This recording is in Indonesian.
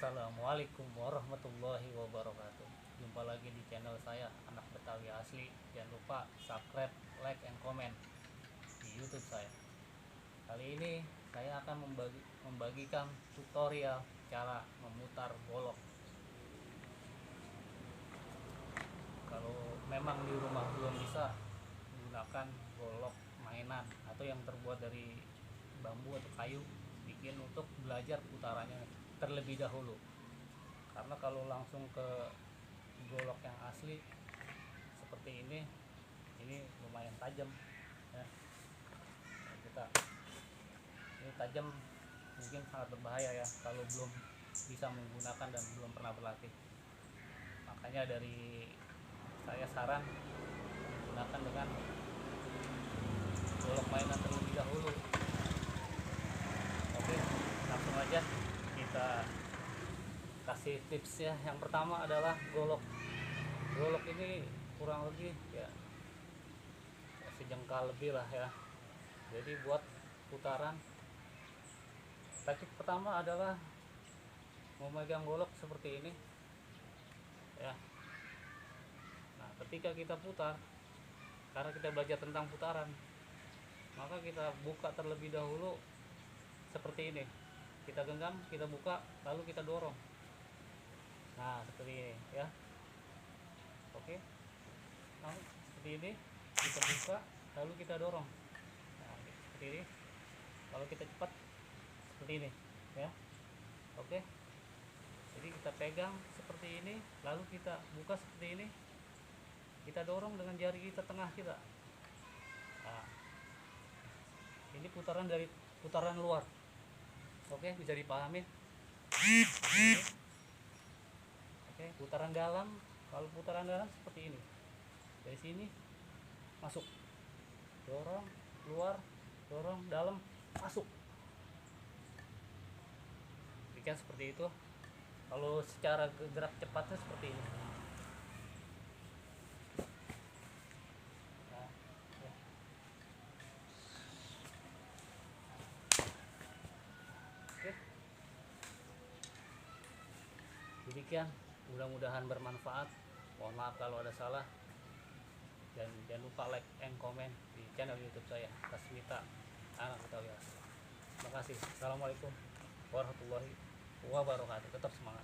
Assalamualaikum warahmatullahi wabarakatuh. Jumpa lagi di channel saya, Anak Betawi Asli. Jangan lupa subscribe, like, and comment di YouTube saya. Kali ini saya akan membagikan tutorial cara memutar golok. Kalau memang di rumah belum bisa menggunakan golok mainan atau yang terbuat dari bambu atau kayu, bikin untuk belajar putarannya terlebih dahulu. Karena kalau langsung ke golok yang asli seperti ini lumayan tajam ya. Kita ini tajam, mungkin sangat berbahaya ya kalau belum bisa menggunakan dan belum pernah berlatih. Makanya dari saya saran menggunakan dengan golok mainan terlebih dahulu. Oke, langsung aja kita kasih tips ya. Yang pertama adalah golok ini kurang lebih ya sejengkal lebih lah ya. Jadi buat putaran, teknik pertama adalah memegang golok seperti ini ya. Nah, ketika kita putar, karena kita belajar tentang putaran, maka kita buka terlebih dahulu seperti ini. Kita genggam, kita buka, lalu kita dorong. Nah, seperti ini ya. Oke. Nah, seperti ini kita buka, lalu kita dorong. Nah, seperti ini. Kalau kita cepat seperti ini ya. Oke. Jadi kita pegang seperti ini, lalu kita buka seperti ini. Kita dorong dengan jari kita tengah kita. Nah, ini putaran dari putaran luar. Oke, bisa dipahami. Oke, putaran dalam. Kalau putaran dalam seperti ini. Dari sini masuk. Dorong, keluar, dorong, dalam, masuk. Bikin seperti itu. Kalau secara gerak cepatnya seperti ini. Demikian, mudah-mudahan bermanfaat. Mohon maaf kalau ada salah, dan jangan lupa like and comment di channel YouTube saya, Kasmita Anak Betawi Asli. Terima kasih. Assalamualaikum warahmatullahi wabarakatuh. Tetap semangat.